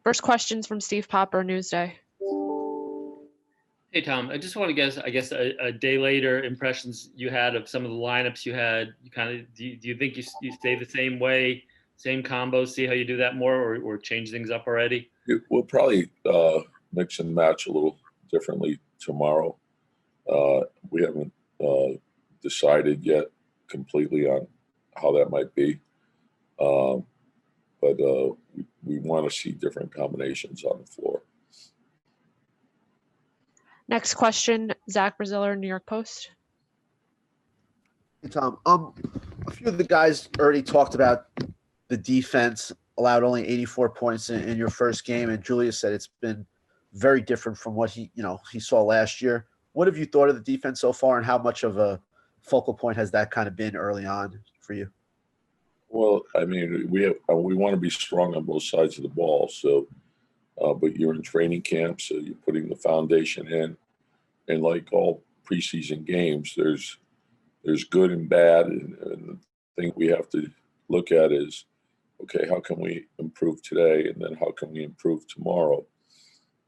First question's from Steve Popper, Newsday. Hey, Tom, I just want to guess, a day later impressions you had of some of the lineups you had. You kind of, do you think you stay the same way, same combos, see how you do that more, or change things up already? We'll probably mix and match a little differently tomorrow. We haven't decided yet completely on how that might be. But we want to see different combinations on the floor. Next question, Zach Braziller, New York Post. Hey, Tom. A few of the guys already talked about the defense allowed only 84 points in your first game, and Julius said it's been very different from what he saw last year. What have you thought of the defense so far, and how much of a focal point has that kind of been early on for you? Well, I mean, we want to be strong on both sides of the ball. So, but you're in training camp, so you're putting the foundation in, and like all preseason games, there's good and bad, and the thing we have to look at is, okay, how can we improve today, and then how can we improve tomorrow?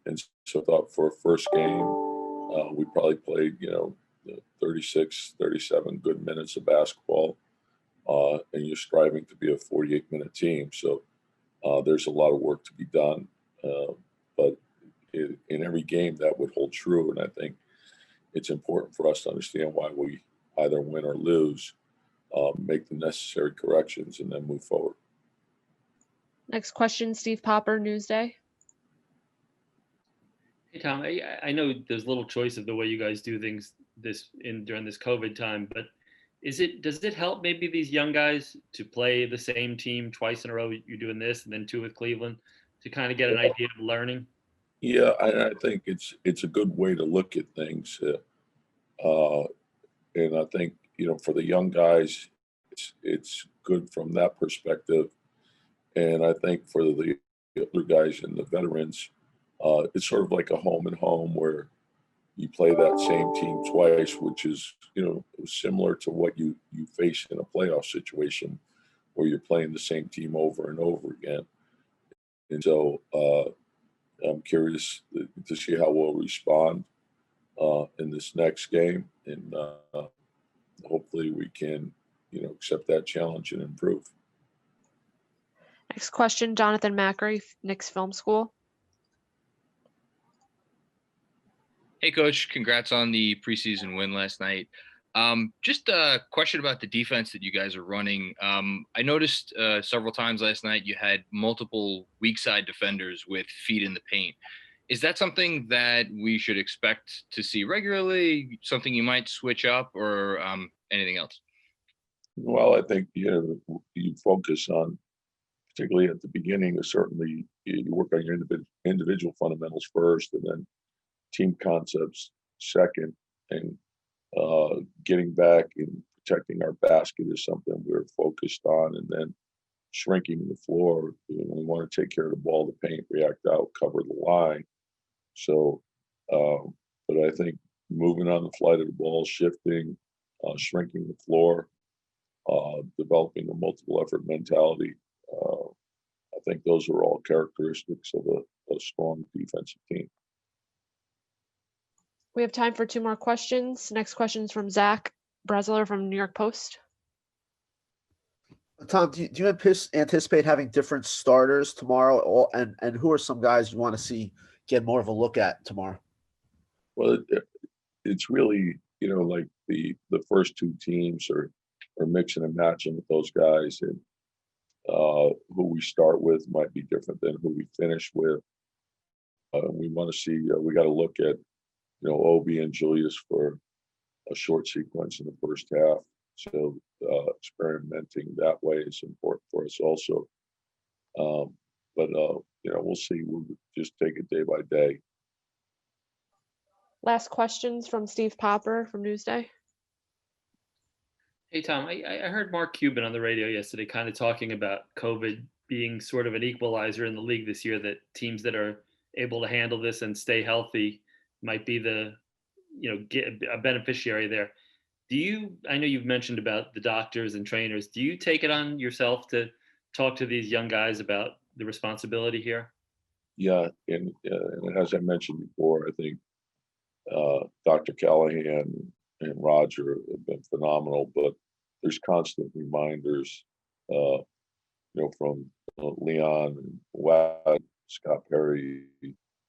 And so I thought for a first game, we probably played 36, 37 good minutes of basketball. And you're striving to be a 48-minute team. So there's a lot of work to be done. But in every game, that would hold true. And I think it's important for us to understand why we either win or lose, make the necessary corrections, and then move forward. Next question, Steve Popper, Newsday. Hey, Tom, I know there's little choice of the way you guys do things during this COVID time, but does it help maybe these young guys to play the same team twice in a row? You're doing this and then two with Cleveland to kind of get an idea of learning. Yeah, I think it's a good way to look at things, and I think for the young guys, it's good from that perspective, and I think for the other guys and the veterans, it's sort of like a home and home where you play that same team twice, which is, similar to what you face in a playoff situation where you're playing the same team over and over again. And so I'm curious to see how we'll respond in this next game. And hopefully we can, accept that challenge and improve. Next question, Jonathan Macri, Knicks Film School. Hey, Coach. Congrats on the preseason win last night. Just a question about the defense that you guys are running. I noticed several times last night you had multiple weak side defenders with feet in the paint. Is that something that we should expect to see regularly, something you might switch up, or anything else? Well, I think you focus on, particularly at the beginning, certainly you work on your individual fundamentals first, and then team concepts second, and getting back and protecting our basket is something we're focused on, and then shrinking the floor. We want to take care of the ball, the paint, react out, cover the line. So, but I think moving on the flight of the ball, shifting, shrinking the floor, developing a multiple effort mentality. I think those are all characteristics of a strong defensive team. We have time for two more questions. Next question is from Zach Braziller from New York Post. Tom, do you anticipate having different starters tomorrow? And who are some guys you want to see get more of a look at tomorrow? Well, it's really, like the first two teams are mixing and matching with those guys, and who we start with might be different than who we finish with. We want to see, we got to look at, Obi and Julius for a short sequence in the first half. So experimenting that way is important for us also. But we'll see. We'll just take it day by day. Last questions from Steve Popper from Newsday. Hey, Tom, I heard Mark Cuban on the radio yesterday kind of talking about COVID being sort of an equalizer in the league this year, that teams that are able to handle this and stay healthy might be get a beneficiary there. I know you've mentioned about the doctors and trainers. Do you take it on yourself to talk to these young guys about the responsibility here? Yeah, and as I mentioned before, I think Dr. Callahan and Roger have been phenomenal, but there's constant reminders, from Leon and Wad, Scott Perry,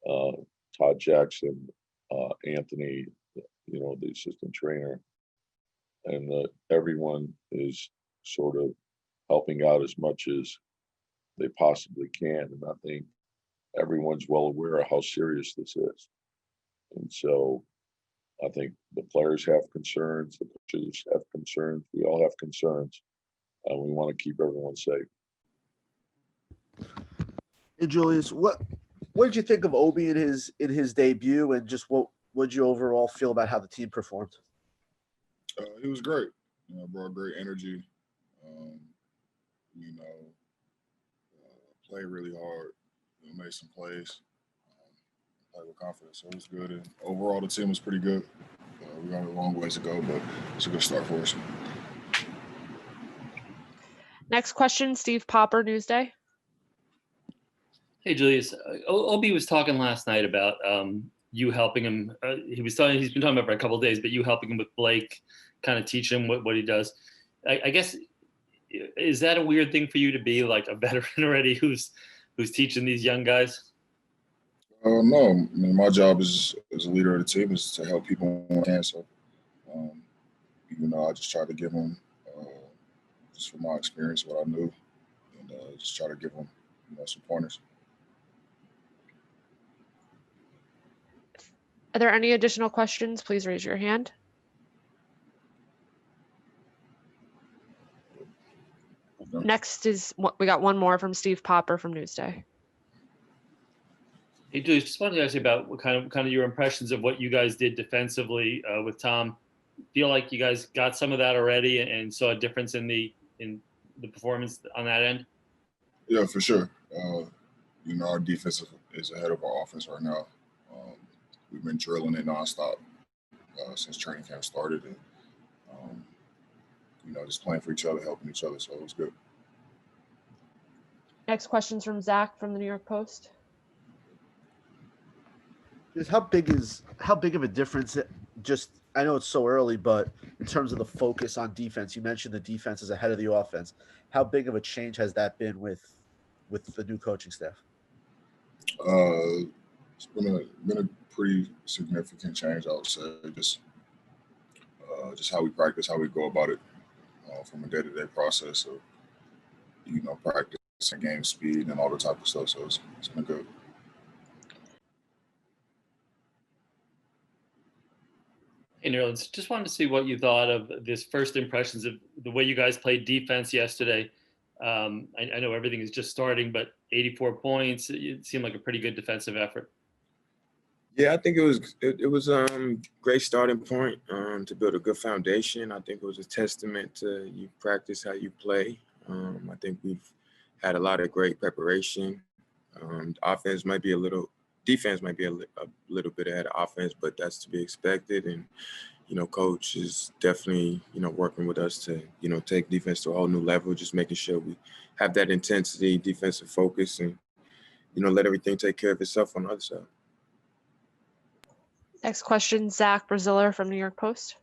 uh, Todd Jackson, Anthony, the assistant trainer, and everyone is sort of helping out as much as they possibly can. And I think everyone's well aware of how serious this is. And so I think the players have concerns, the coaches have concerns, we all have concerns, and we want to keep everyone safe. Hey, Julius, what did you think of Obi in his debut, and just what did you overall feel about how the team performed? He was great. Brought great energy. Um, you know, played really hard. Made some plays. Played with confidence, so it was good. And overall, the team was pretty good. We got a long ways to go, but it's a good start for us. Next question, Steve Popper, Newsday. Hey, Julius. Obi was talking last night about you helping him. He's been talking about for a couple of days, but you helping him with Blake, kind of teach him what he does. I guess, is that a weird thing for you to be like a veteran already who's teaching these young guys? No, I mean, my job as a leader of the team is to help people when I can. So, I just try to give them, just from my experience, what I knew, and just try to give them, some pointers. Are there any additional questions? Please raise your hand. Next is we got one more from Steve Popper from Newsday. Hey, Julius, just wanted to ask you about what kind of your impressions of what you guys did defensively with Tom. Feel like you guys got some of that already and saw a difference in the performance on that end? Yeah, for sure. Our defense is ahead of our offense right now. We've been drilling it nonstop since training camp started, and just playing for each other, helping each other. So it was good. Next question's from Zach from the New York Post. Just how big of a difference? I know it's so early, but in terms of the focus on defense, you mentioned the defense is ahead of the offense. How big of a change has that been with the new coaching staff? It's been a pretty significant change, I would say. Just how we practice, how we go about it, from a day-to-day process of practice and game speed and all the type of stuff. So it's been good. Hey, Nerlens, just wanted to see what you thought of this first impressions of the way you guys played defense yesterday. I know everything is just starting, but 84 points, it seemed like a pretty good defensive effort. Yeah, I think it was great starting point to build a good foundation. I think it was a testament to you practice how you play. I think we've had a lot of great preparation. Defense might be a little bit ahead of offense, but that's to be expected. And coach is definitely working with us to take defense to a whole new level. Just making sure we have that intensity, defensive focus, and let everything take care of itself on the other side. Next question, Zach Braziller from New York Post.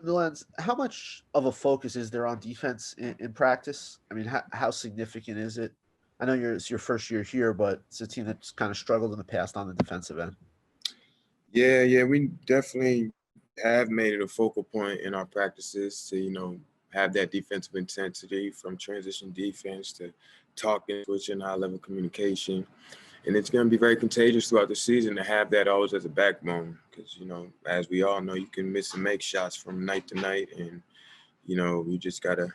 Nerlens, how much of a focus is there on defense in practice? I mean, how significant is it? I know it's your first year here, but it's a team that's kind of struggled in the past on the defensive end. Yeah, we definitely have made it a focal point in our practices to, have that defensive intensity, from transition defense to talking, switching, high-level communication. And it's going to be very contagious throughout the season to have that always as a backbone because, as we all know, you can miss and make shots from night to night. And, you just got to,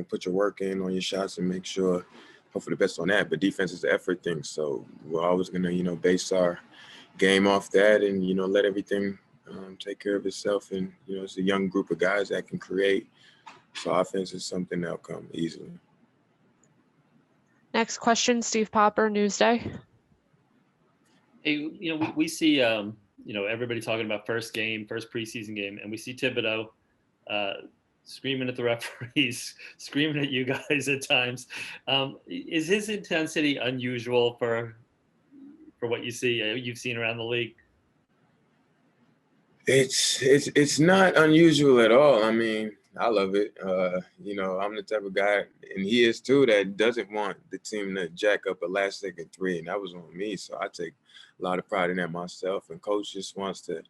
put your work in on your shots and make sure, hopefully the best on that. But defense is the effort thing. So we're always going to, base our game off that and, let everything take care of itself. And, it's a young group of guys that can create. So offense is something that'll come easily. Next question, Steve Popper, Newsday. Hey, we see, everybody talking about first preseason game, and we see Thibodeau screaming at the referees, screaming at you guys at times. Is his intensity unusual for what you see you've seen around the league? It's not unusual at all. I mean, I love it. I'm the type of guy, and he is too, that doesn't want the team to jack up a last-second three, and that was on me. So I take a lot of pride in that myself. And coach just wants to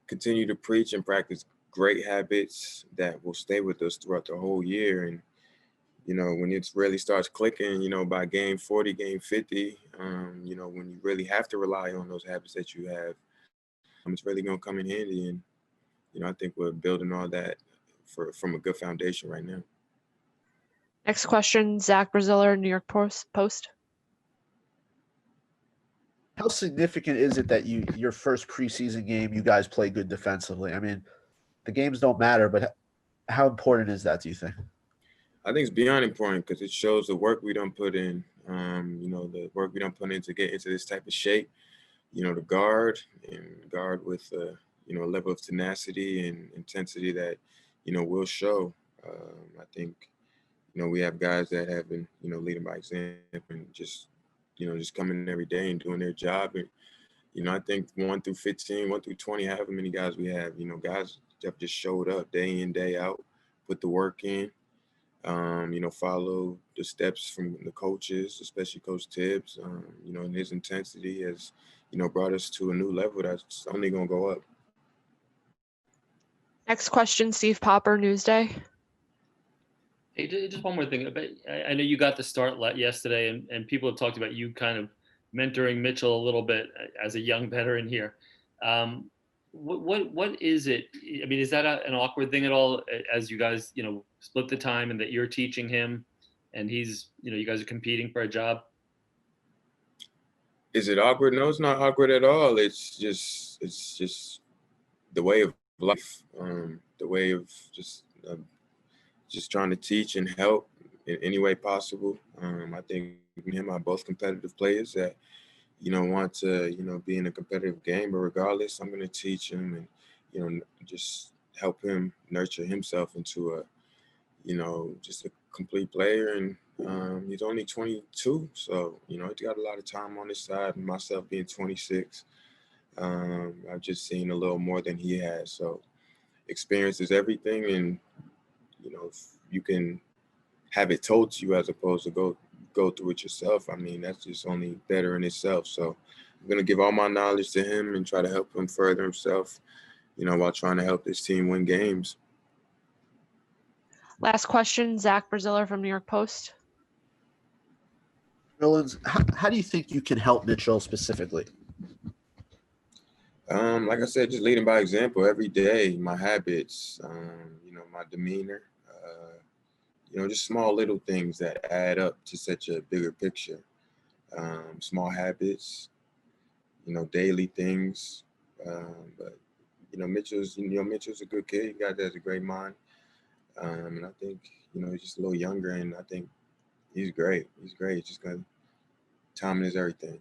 continue to preach and practice great habits that will stay with us throughout the whole year. And when it really starts clicking, by game 40, game 50, when you really have to rely on those habits that you have, it's really going to come in handy. And, I think we're building all that from a good foundation right now. Next question, Zach Braziller, New York Post. How significant is it that your first preseason game, you guys play good defensively? I mean, the games don't matter, but how important is that, do you think? I think it's beyond important because it shows the work we don't put in, the work we don't put in to get into this type of shape, to guard with, a level of tenacity and intensity that, will show. I think, we have guys that have been, leading by example and just coming every day and doing their job. And, I think 1 through 15, 1 through 20, however many guys we have, guys have just showed up day in, day out, put the work in, follow the steps from the coaches, especially Coach Tibbs, and his intensity has, brought us to a new level that's only going to go up. Next question, Steve Popper, Newsday. Hey, just one more thing. I know you got the start yesterday, and people have talked about you kind of mentoring Mitchell a little bit as a young veteran here. What is it? I mean, is that an awkward thing at all as you guys, split the time and that you're teaching him and he's, you guys are competing for a job? Is it awkward? No, it's not awkward at all. It's just the way of life, the way of just trying to teach and help in any way possible. I think me and him are both competitive players that, want to, be in a competitive game, but regardless, I'm going to teach him and, just help him nurture himself into a, just a complete player. And he's only 22, so, he's got a lot of time on his side, and myself being 26. I've just seen a little more than he has. So experience is everything. And, if you can have it told to you as opposed to go through it yourself, I mean, that's just only better in itself. So I'm going to give all my knowledge to him and try to help him further himself, while trying to help this team win games. Last question, Zach Braziller from New York Post. Nerlens, how do you think you can help Mitchell specifically? Like I said, just leading by example every day, my habits, my demeanor, just small little things that add up to such a bigger picture. Small habits, daily things. But Mitchell's a good kid. He got has a great mind. And I think, he's just a little younger, and I think he's great. He's great. Just got timing is everything.